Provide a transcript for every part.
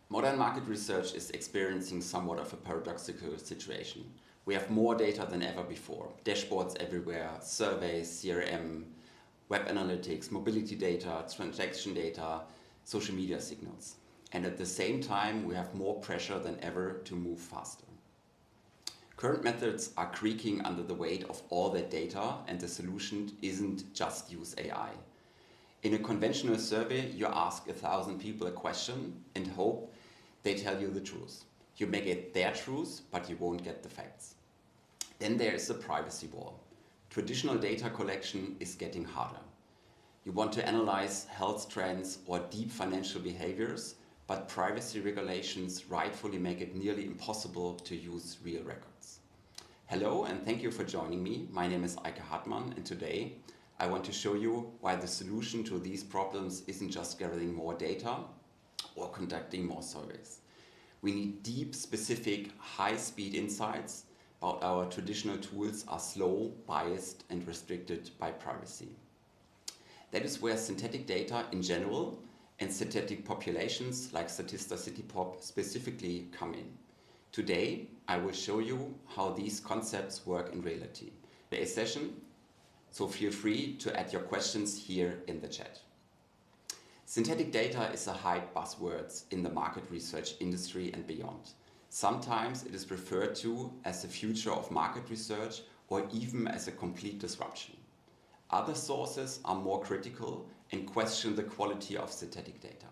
Modern market research is experiencing somewhat of a paradoxical situation. We have more data than ever before. Dashboards everywhere, surveys, CRM, web analytics, mobility data, transaction data, social media signals. And at the same time, we have more pressure than ever to move faster. Current methods are creaking under the weight of all that data, and the solution isn't just use AI. In a conventional survey, you ask 1,000 people a question and hope they tell you the truth. You may get their truth, but you won't get the facts. Then there is the privacy wall. Traditional data collection is getting harder. You want to analyze health trends or deep financial behaviors, but privacy regulations rightfully make it nearly impossible to use real records. Hello, and thank you for joining me. My name is Eike Hartmann, and today I want to show you why the solution to these problems isn't just gathering more data or conducting more surveys. We need deep, specific, high-speed insights, but our traditional tools are slow, biased, and restricted by privacy. That is where synthetic data in general and synthetic populations like Statista SynthiePop specifically come in. Today, I will show you how these concepts work in reality. Today's session, so feel free to add your questions here in the chat. Synthetic data is a hype buzzword in the market research industry and beyond. Sometimes it is referred to as the future of market research or even as a complete disruption. Other sources are more critical and question the quality of synthetic data.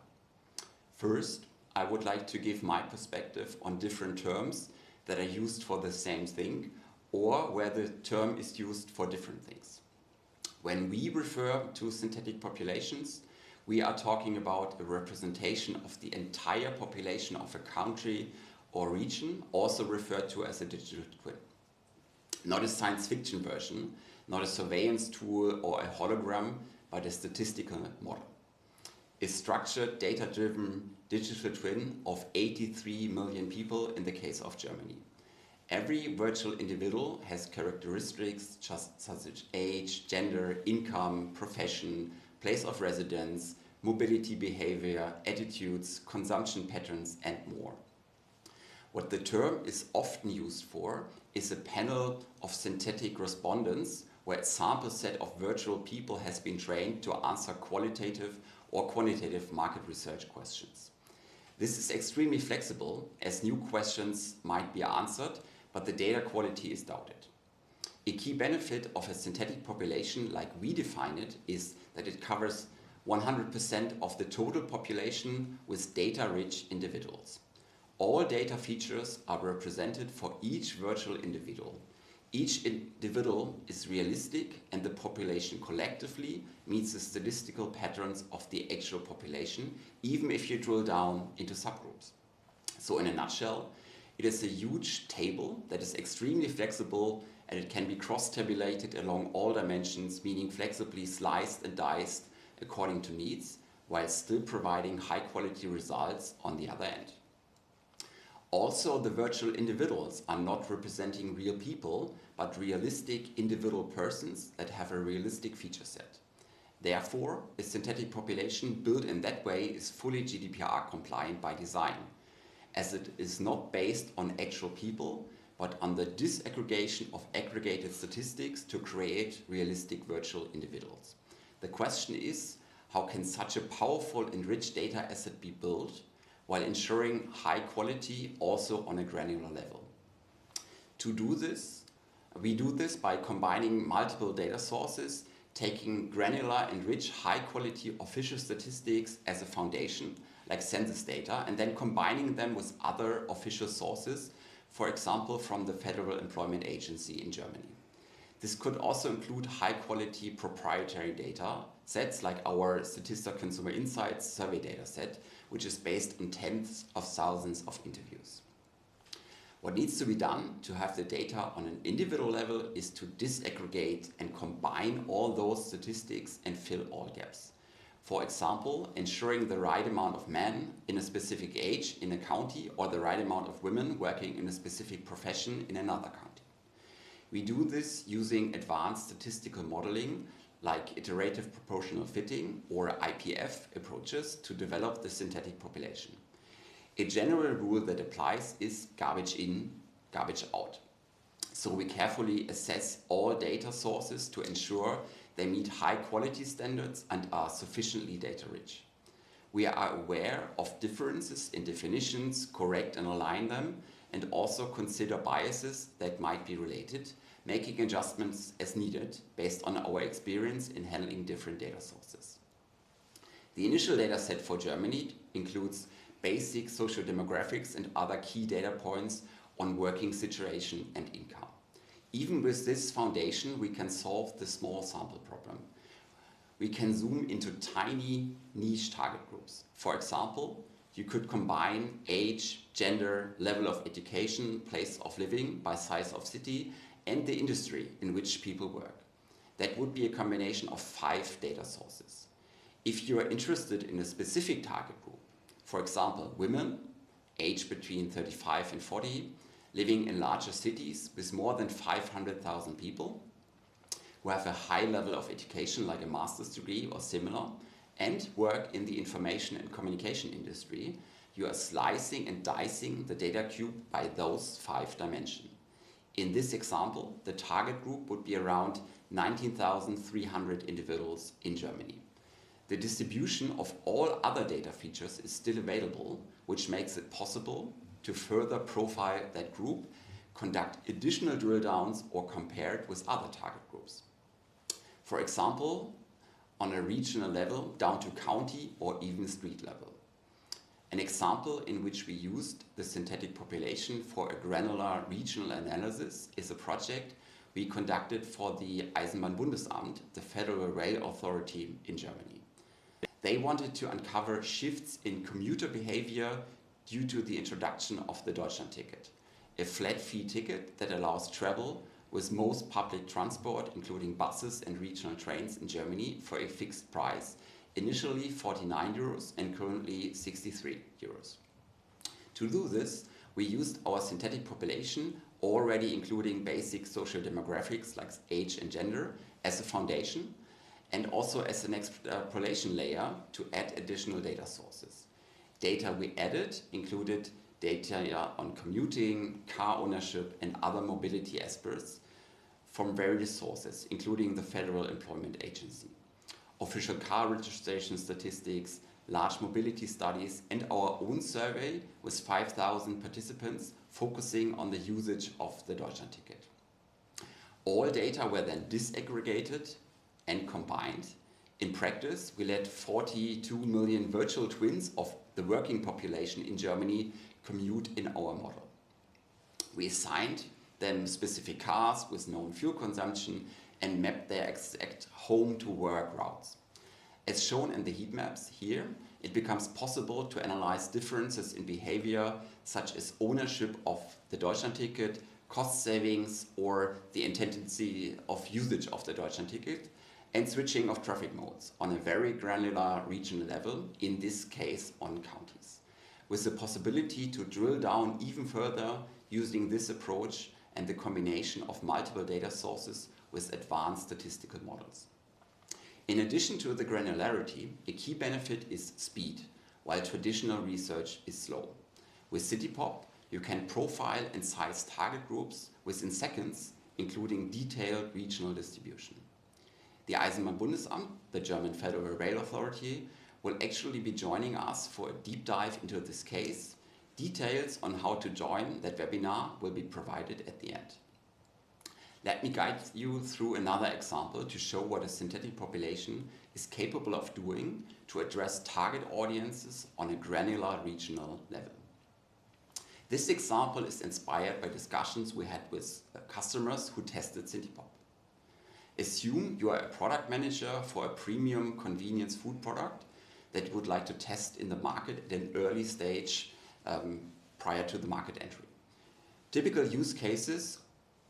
First, I would like to give my perspective on different terms that are used for the same thing or where the term is used for different things. When we refer to synthetic populations, we are talking about a representation of the entire population of a country or region, also referred to as a digital twin. Not a science fiction version, not a surveillance tool or a hologram, but a statistical model. A structured, data-driven digital twin of 83 million people in the case of Germany. Every virtual individual has characteristics such as age, gender, income, profession, place of residence, mobility behavior, attitudes, consumption patterns, and more. What the term is often used for is a panel of synthetic respondents where a sample set of virtual people has been trained to answer qualitative or quantitative market research questions. This is extremely flexible as new questions might be answered, but the data quality is doubted. A key benefit of a synthetic population like we define it is that it covers 100% of the total population with data-rich individuals. All data features are represented for each virtual individual. Each individual is realistic and the population collectively meets the statistical patterns of the actual population, even if you drill down into subgroups. So in a nutshell, it is a huge table that is extremely flexible and it can be cross-tabulated along all dimensions, meaning flexibly sliced and diced according to needs, while still providing high-quality results on the other end. Also, the virtual individuals are not representing real people, but realistic individual persons that have a realistic feature set. Therefore, a synthetic population built in that way is fully GDPR compliant by design, as it is not based on actual people, but on the disaggregation of aggregated statistics to create realistic virtual individuals. The question is, how can such a powerful and rich data asset be built while ensuring high quality also on a granular level? To do this, we do this by combining multiple data sources, taking granular and rich high quality official statistics as a foundation, like census data, and then combining them with other official sources, for example, from the Federal Employment Agency in Germany. This could also include high-quality proprietary data sets like our Statista Consumer Insights survey data set, which is based on tens of thousands of interviews. What needs to be done to have the data on an individual level is to disaggregate and combine all those statistics and fill all gaps. For example, ensuring the right amount of men in a specific age in a county or the right amount of women working in a specific profession in another county. We do this using advanced statistical modeling like iterative proportional fitting or IPF approaches to develop the synthetic population. A general rule that applies is garbage in, garbage out. So we carefully assess all data sources to ensure they meet high quality standards and are sufficiently data rich. We are aware of differences in definitions, correct and align them, and also consider biases that might be related, making adjustments as needed based on our experience in handling different data sources. The initial data set for Germany includes basic social demographics and other key data points on working situation and income. Even with this foundation, we can solve the small sample problem. We can zoom into tiny niche target groups. For example, you could combine age, gender, level of education, place of living by size of city, and the industry in which people work. That would be a combination of 5 data sources. If you are interested in a specific target group, for example, women, aged between 35 and 40, living in larger cities with more than 500,000 people, who have a high level of education like a master's degree or similar, and work in the information and communication industry, you are slicing and dicing the data cube by those 5 dimensions. In this example, the target group would be around 19,300 individuals in Germany. The distribution of all other data features is still available, which makes it possible to further profile that group, conduct additional drill downs, or compare it with other target groups. For example, on a regional level down to county or even street level. An example in which we used the synthetic population for a granular regional analysis is a project we conducted for the Eisenbahnbundesamt, the Federal Rail Authority in Germany. They wanted to uncover shifts in commuter behavior due to the introduction of the Deutschland-Ticket, a flat fee ticket that allows travel with most public transport, including buses and regional trains in Germany, for a fixed price, initially 49 euros and currently 63 euros. To do this, we used our synthetic population, already including basic social demographics like age and gender, as a foundation, and also as an extrapolation layer to add additional data sources. Data we added included data on commuting, car ownership, and other mobility aspects from various sources, including the Federal Employment Agency, official car registration statistics, large mobility studies, and our own survey with 5,000 participants focusing on the usage of the Deutschland-Ticket. All data were then disaggregated and combined. In practice, we let 42 million virtual twins of the working population in Germany commute in our model. We assigned them specific cars with known fuel consumption and mapped their exact home-to-work routes. As shown in the heat maps here, it becomes possible to analyze differences in behavior such as ownership of the Deutschland-Ticket, cost savings, or the intensity of usage of the Deutschland-Ticket, and switching of traffic modes on a very granular regional level, in this case on counties, with the possibility to drill down even further using this approach and the combination of multiple data sources with advanced statistical models. In addition to the granularity, a key benefit is speed, while traditional research is slow. With SynthiePop, you can profile and size target groups within seconds, including detailed regional distribution. The Eisenbahnbundesamt, the German Federal Rail Authority, will actually be joining us for a deep dive into this case. Details on how to join that webinar will be provided at the end. Let me guide you through another example to show what a synthetic population is capable of doing to address target audiences on a granular regional level. This example is inspired by discussions we had with customers who tested SynthiePop. Assume you are a product manager for a premium convenience food product that you would like to test in the market at an early stage prior to the market entry. Typical use cases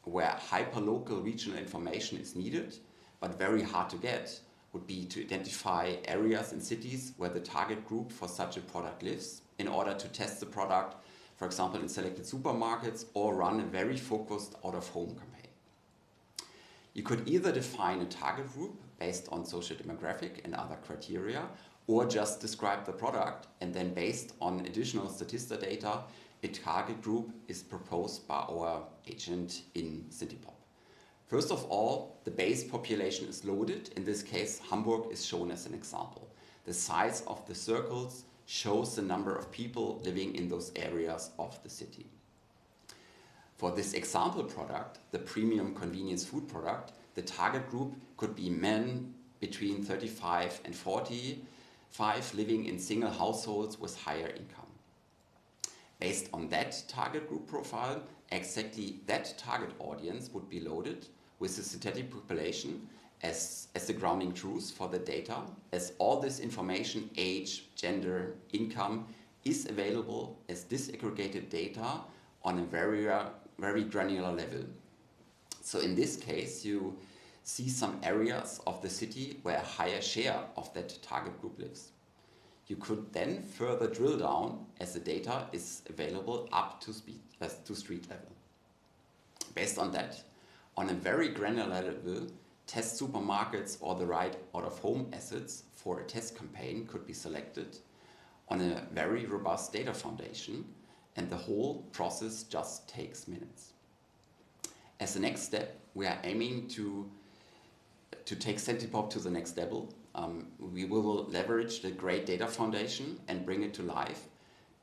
where hyperlocal regional information is needed, but very hard to get, would be to identify areas in cities where the target group for such a product lives in order to test the product, for example, in selected supermarkets, or run a very focused out-of-home campaign. You could either define a target group based on social demographic and other criteria, or just describe the product, and then based on additional Statista data, a target group is proposed by our agent in SynthiePop. First of all, the base population is loaded. In this case, Hamburg is shown as an example. The size of the circles shows the number of people living in those areas of the city. For this example product, the premium convenience food product, the target group could be men between 35 and 45 living in single households with higher income. Based on that target group profile, exactly that target audience would be loaded with the synthetic population as the grounding truth for the data, as all this information, age, gender, income, is available as disaggregated data on a very granular level. So in this case, you see some areas of the city where a higher share of that target group lives. You could then further drill down as the data is available up to street level. Based on that, on a very granular level, test supermarkets or the right out-of-home assets for a test campaign could be selected on a very robust data foundation, and the whole process just takes minutes. As the next step, we are aiming to take SynthiePop to the next level. We will leverage the great data foundation and bring it to life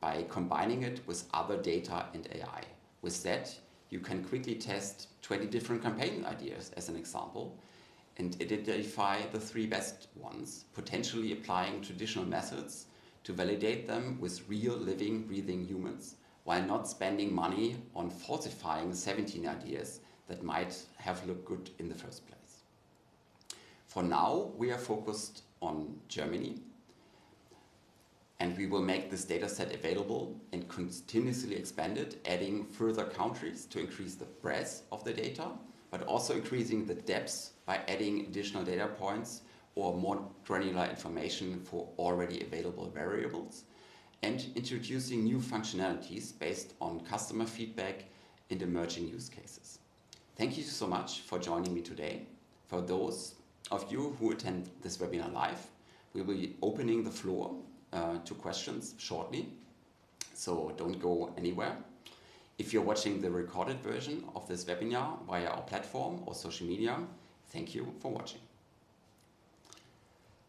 by combining it with other data and AI. With that, you can quickly test 20 different campaign ideas as an example and identify the 3 best ones, potentially applying traditional methods to validate them with real living, breathing humans, while not spending money on falsifying 17 ideas that might have looked good in the first place. For now, we are focused on Germany, and we will make this data set available and continuously expand it, adding further countries to increase the breadth of the data, but also increasing the depth by adding additional data points or more granular information for already available variables, and introducing new functionalities based on customer feedback and emerging use cases. Thank you so much for joining me today. For those of you who attend this webinar live, we will be opening the floor to questions shortly, so don't go anywhere. If you're watching the recorded version of this webinar via our platform or social media, thank you for watching.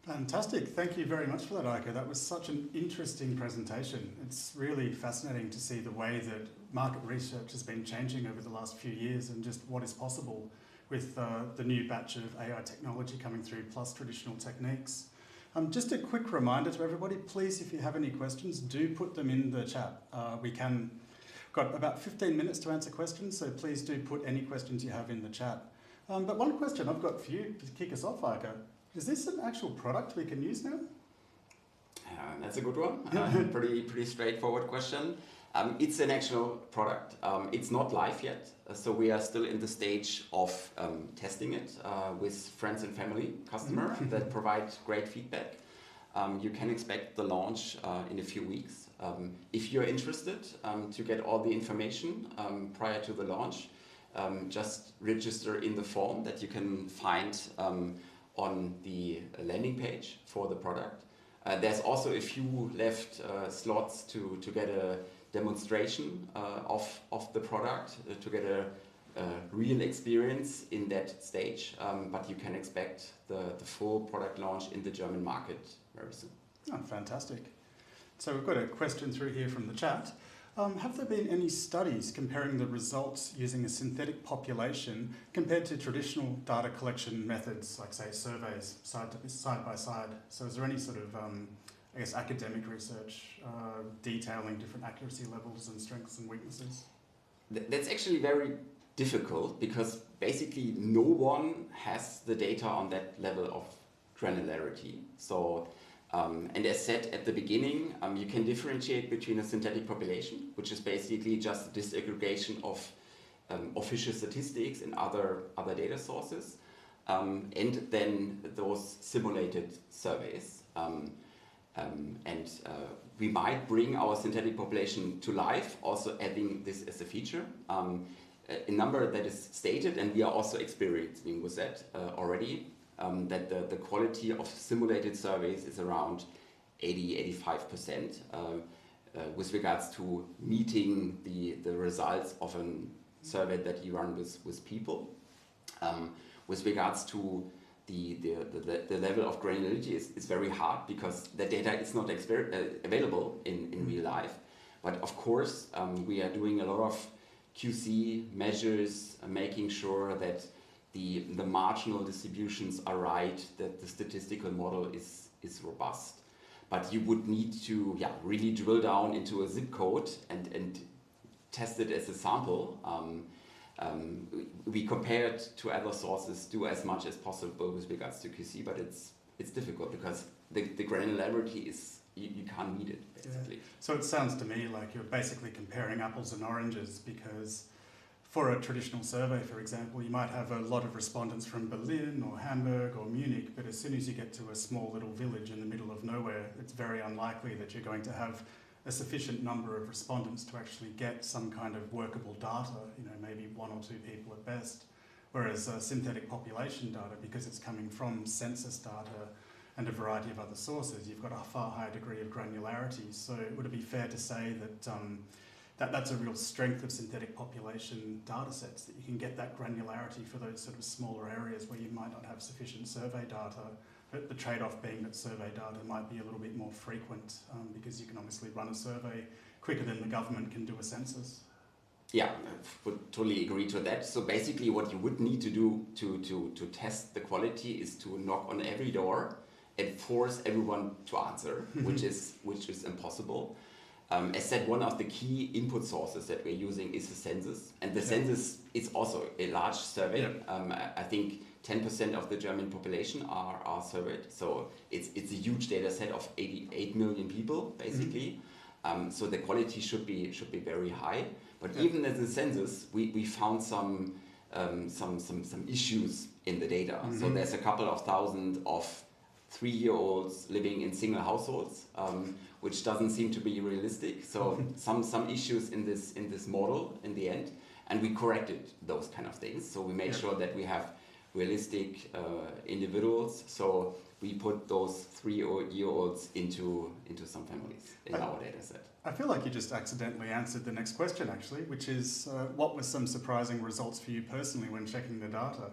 Fantastic. Thank you very much for that, Eike. That was such an interesting presentation. It's really fascinating to see the way that market research has been changing over the last few years and just what is possible with the new batch of AI technology coming through, plus traditional techniques. Just a quick reminder to everybody, please, if you have any questions, do put them in the chat. Got about 15 minutes to answer questions, so please do put any questions you have in the chat. But one question I've got for you to kick us off, Eike. Is this an actual product we can use now? That's a good one. Pretty straightforward question. It's an actual product. It's not live yet, so we are still in the stage of testing it with friends and family customers that provide great feedback. You can expect the launch in a few weeks. If you're interested to get all the information prior to the launch, just register in the form that you can find on the landing page for the product. There's also a few left slots to get a demonstration of the product, to get a real experience in that stage, but you can expect the full product launch in the German market very soon. Oh, fantastic. So we've got a question through here from the chat. Have there been any studies comparing the results using a synthetic population compared to traditional data collection methods, like say surveys, side by side? So is there any sort of I guess academic research detailing different accuracy levels and strengths and weaknesses? That's actually very difficult because basically no one has the data on that level of granularity. So, and as said at the beginning, you can differentiate between a synthetic population, which is basically just a disaggregation of official statistics and other data sources, and then those simulated surveys. We might bring our synthetic population to life, also adding this as a feature. a number that is stated, and we are also experiencing with that already, that the quality of simulated surveys is around 80-85% with regards to meeting the results of a survey that you run with people. With regards to the level of granularity is very hard because the data is not available in real life. But of course, we are doing a lot of QC measures, making sure that the marginal distributions are right, that the statistical model is robust. But you would need to really drill down into a zip code and test it as a sample. We compare it to other sources, do as much as possible with regards to QC, but it's difficult because the granularity is, you can't meet it, basically. Yeah. So it sounds to me like you're basically comparing apples and oranges, because for a traditional survey, for example, you might have a lot of respondents from Berlin or Hamburg or Munich, but as soon as you get to a small little village in the middle of nowhere, it's very unlikely that you're going to have a sufficient number of respondents to actually get some kind of workable data, maybe one or two people at best. Whereas synthetic population data, because it's coming from census data and a variety of other sources, you've got a far higher degree of granularity. So would it be fair to say that that's a real strength of synthetic population data sets, that you can get that granularity for those sort of smaller areas where you might not have sufficient survey data, but the trade-off being that survey data might be a little bit more frequent because you can obviously run a survey quicker than the government can do a census. Yeah, I would totally agree to that. So basically what you would need to do to test the quality is to knock on every door and force everyone to answer, which is impossible. As said, one of the key input sources that we're using is the census, and the census is also a large survey. I think 10% of the German population are surveyed, so it's a huge data set of 88 million people, basically. So the quality should be very high. But even as the census, we found some issues in the data. So there's a couple of thousand of 3-year-olds living in single households, which doesn't seem to be realistic. So some issues in this model in the end, and we corrected those kind of things. So we made sure that we have realistic individuals. So we put those 3-year-olds into some families in our data set. I feel like you just accidentally answered the next question, actually, which is what were some surprising results for you personally when checking the data?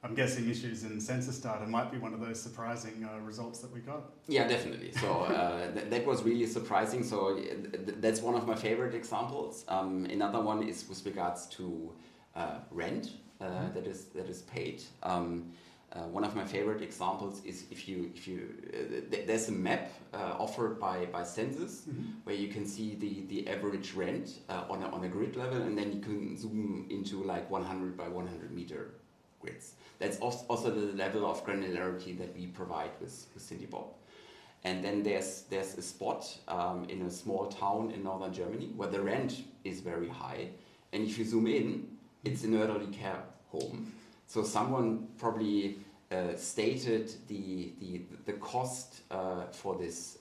I'm guessing issues in census data might be one of those surprising results that we got. Yeah, definitely. So that was really surprising. So that's one of my favorite examples. Another one is with regards to rent that is paid. One of my favorite examples is if you there's a map offered by census where you can see the average rent on a grid level, and then you can zoom into like 100 by 100 meter grids. That's also the level of granularity that we provide with SynthiePop. And then there's a spot in a small town in northern Germany where the rent is very high, and if you zoom in, it's an elderly care home. So someone probably stated the cost for this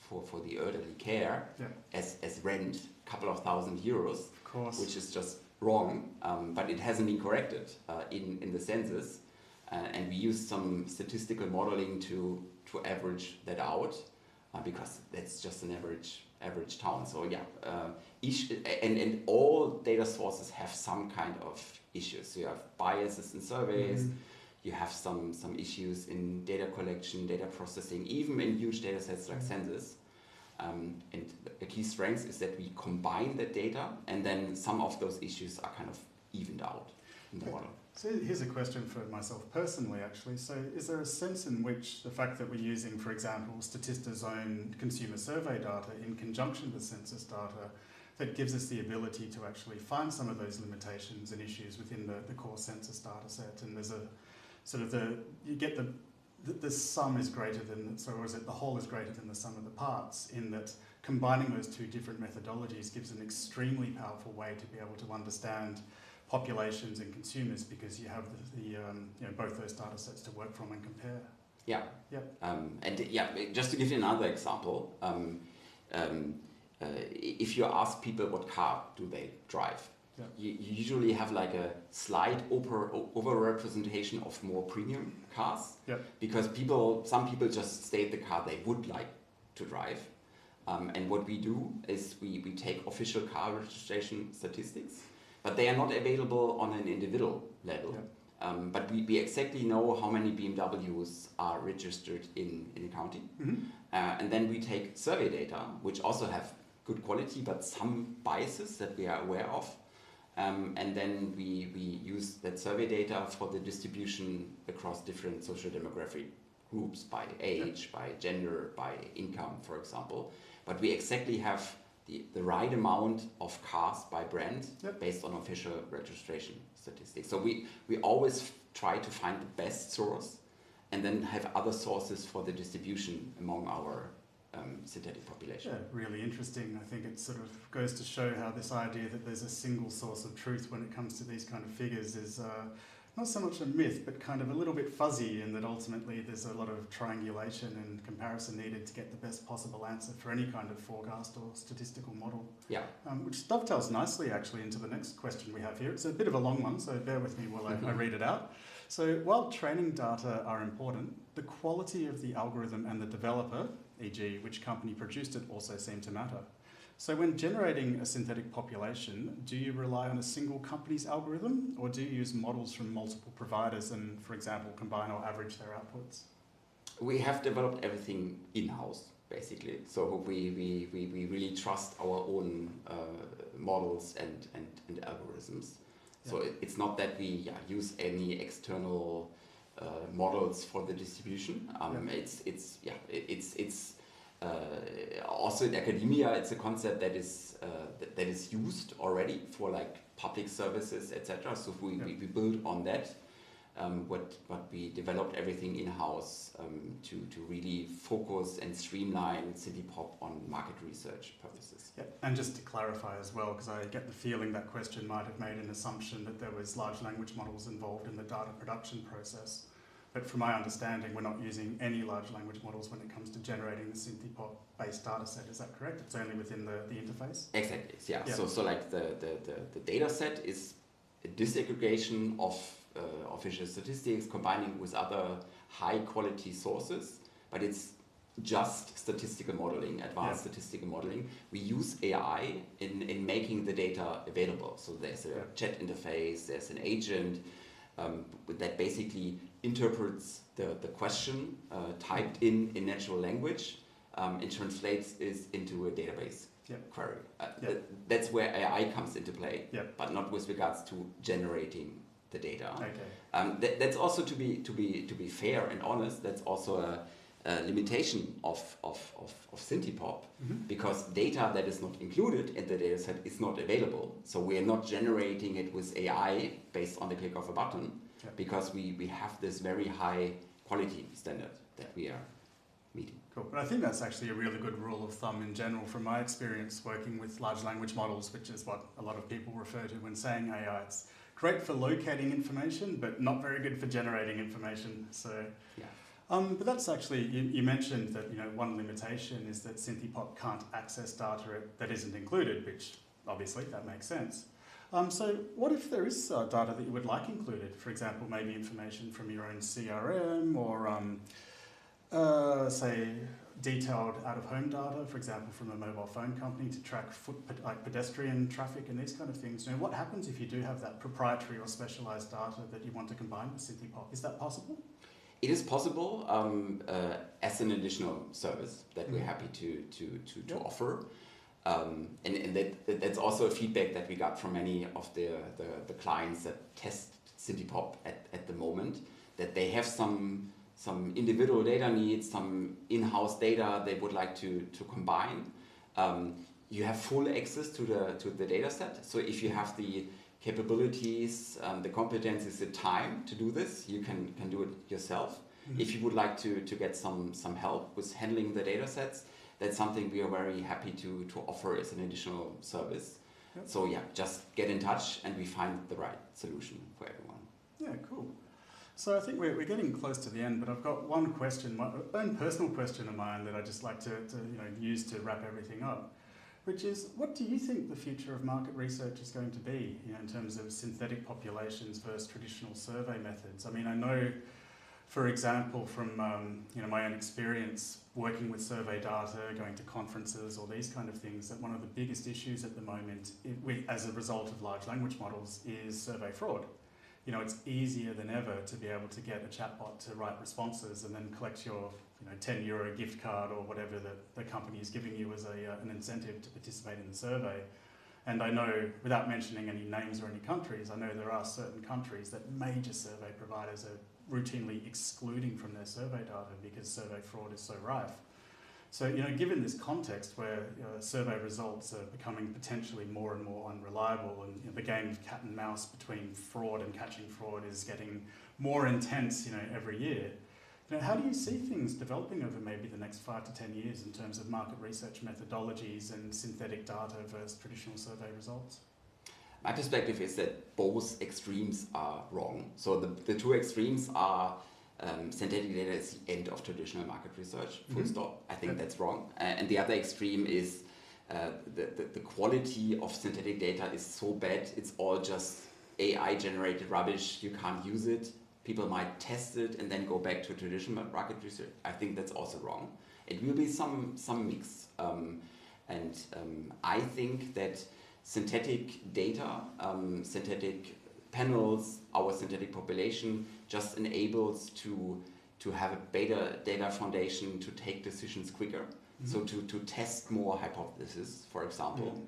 for the elderly care as rent, a couple of €1,000, of course, which is just wrong, but it hasn't been corrected in the census, and we used some statistical modeling to average that out because that's just an average town. So and all data sources have some kind of issues. So you have biases in surveys, you have some issues in data collection, data processing, even in huge data sets like census. And a key strength is that we combine the data, and then some of those issues are kind of evened out in the model. So here's a question for myself personally, actually. So is there a sense in which the fact that we're using, for example, Statista's own consumer survey data in conjunction with census data, that gives us the ability to actually find some of those limitations and issues within the core census data set? And there's a sort of you get the sum is greater than, or is it the whole is greater than the sum of the parts, in that combining those two different methodologies gives an extremely powerful way to be able to understand populations and consumers, because you have both those data sets to work from and compare. Just to give you another example, if you ask people what car do they drive, you usually have like a slight over-representation of more premium cars. Because some people just state the car they would like to drive. And what we do is we take official car registration statistics, but they are not available on an individual level. But we exactly know how many BMWs are registered in a county. And then we take survey data, which also have good quality, but some biases that we are aware of. And then we use that survey data for the distribution across different social demographic groups by age, by gender, by income, for example. But we exactly have the right amount of cars by brand based on official registration statistics. So we always try to find the best source and then have other sources for the distribution among our synthetic population. Really interesting. I think it sort of goes to show how this idea that there's a single source of truth when it comes to these kind of figures is not so much a myth, but kind of a little bit fuzzy, in that ultimately there's a lot of triangulation and comparison needed to get the best possible answer for any kind of forecast or statistical model. Which dovetails nicely actually into the next question we have here. It's a bit of a long one, so bear with me while I read it out. So while training data are important, the quality of the algorithm and the developer, e.g. which company produced it, also seem to matter. So when generating a synthetic population, do you rely on a single company's algorithm, or do you use models from multiple providers and, for example, combine or average their outputs? We have developed everything in-house, basically. So we really trust our own models and algorithms. So it's not that we use any external models for the distribution. It's also in academia, it's a concept that is used already for like public services, etc. So we build on that. What we developed everything in-house to really focus and streamline SynthiePop on market research purposes. And just to clarify as well, because I get the feeling that question might have made an assumption that there was large language models involved in the data production process. But from my understanding, we're not using any large language models when it comes to generating the SynthiePop-based data set. Is that correct? It's only within the interface? Exactly, yeah. So like the data set is a disaggregation of official statistics combining with other high-quality sources, but it's just statistical modeling, advanced statistical modeling. We use AI in making the data available. So there's a chat interface, there's an agent that basically interprets the question typed in natural language and translates it into a database query. That's where AI comes into play, but not with regards to generating the data. That's also, to be fair and honest, that's also a limitation of SynthiePop, because data that is not included in the dataset is not available. So we are not generating it with AI based on the click of a button, because we have this very high quality standard that we are meeting. Cool. But I think that's actually a really good rule of thumb in general from my experience working with large language models, which is what a lot of people refer to when saying AI. It's great for locating information, but not very good for generating information. So, but that's actually, you mentioned that one limitation is that SynthiePop can't access data that isn't included, which obviously that makes sense. So what if there is data that you would like included? For example, maybe information from your own CRM or say detailed out-of-home data, for example, from a mobile phone company to track pedestrian traffic and these kind of things. What happens if you do have that proprietary or specialized data that you want to combine with SynthiePop? Is that possible? It is possible as an additional service that we're happy to offer. And that's also a feedback that we got from many of the clients that test SynthiePop at the moment, that they have some individual data needs, some in-house data they would like to combine. You have full access to the data set. So if you have the capabilities, the competencies, the time to do this, you can do it yourself. If you would like to get some help with handling the data sets, that's something we are very happy to offer as an additional service. So just get in touch and we find the right solution for everyone. Yeah, cool. So I think we're getting close to the end, but I've got one question, my own personal question of mine that I just like to use to wrap everything up. which is, what do you think the future of market research is going to be, in terms of synthetic populations versus traditional survey methods? I mean, I know, for example, from my own experience working with survey data, going to conferences, or these kind of things, that one of the biggest issues at the moment, as a result of large language models, is survey fraud. It's easier than ever to be able to get a chatbot to write responses and then collect your €10 gift card or whatever that the company is giving you as an incentive to participate in the survey. And I know, without mentioning any names or any countries, I know there are certain countries that major survey providers are routinely excluding from their survey data because survey fraud is so rife. So, given this context where survey results are becoming potentially more and more unreliable, and the game of cat and mouse between fraud and catching fraud is getting more intense, every year, how do you see things developing over maybe the next 5 to 10 years in terms of market research methodologies and synthetic data versus traditional survey results? My perspective is that both extremes are wrong. So the two extremes are synthetic data is the end of traditional market research, full stop. I think that's wrong. And the other extreme is the quality of synthetic data is so bad, it's all just AI-generated rubbish, you can't use it. People might test it and then go back to traditional market research. I think that's also wrong. It will be some mix. I think that synthetic data, synthetic panels, our synthetic population just enables to have a better data foundation to take decisions quicker. So to test more hypotheses, for example,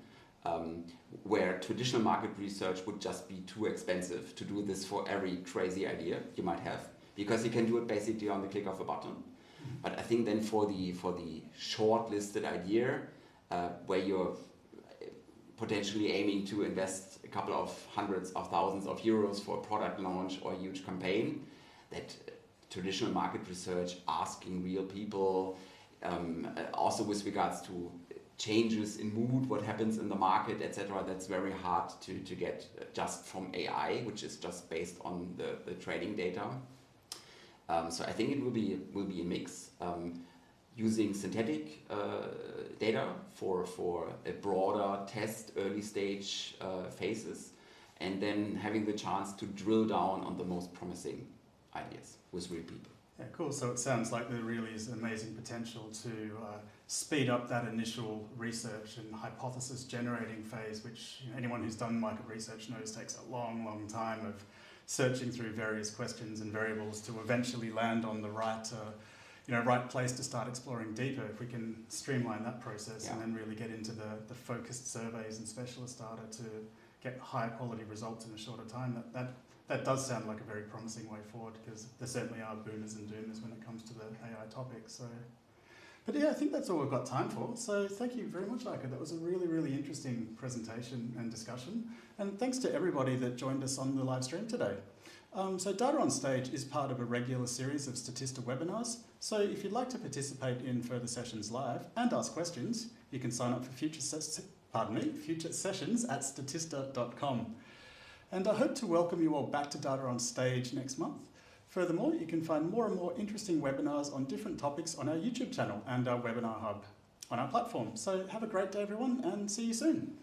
where traditional market research would just be too expensive to do this for every crazy idea you might have, because you can do it basically on the click of a button. But I think then for the shortlisted idea, where you're potentially aiming to invest a couple of hundreds of thousands of euros for a product launch or a huge campaign, that traditional market research, asking real people, also with regards to changes in mood, what happens in the market, etc., that's very hard to get just from AI, which is just based on the training data. So I think it will be a mix. Using synthetic data for a broader test, early stage phases, and then having the chance to drill down on the most promising ideas with real people. Yeah, cool. So it sounds like there really is amazing potential to speed up that initial research and hypothesis generating phase, which anyone who's done market research knows takes a long, long time of searching through various questions and variables to eventually land on the right place to start exploring deeper. If we can streamline that process and then really get into the focused surveys and specialist data to get higher quality results in a shorter time, that does sound like a very promising way forward, because there certainly are boomers and doomers when it comes to the AI topic. So, but yeah, I think that's all we've got time for. So thank you very much, Eike. That was a really, really interesting presentation and discussion. And thanks to everybody that joined us on the live stream today. So Data on Stage is part of a regular series of Statista webinars. So if you'd like to participate in further sessions live and ask questions, you can sign up for future sessions at statista.com. And I hope to welcome you all back to Data on Stage next month. Furthermore, you can find more and more interesting webinars on different topics on our YouTube channel and our webinar hub on our platform. So have a great day, everyone, and see you soon.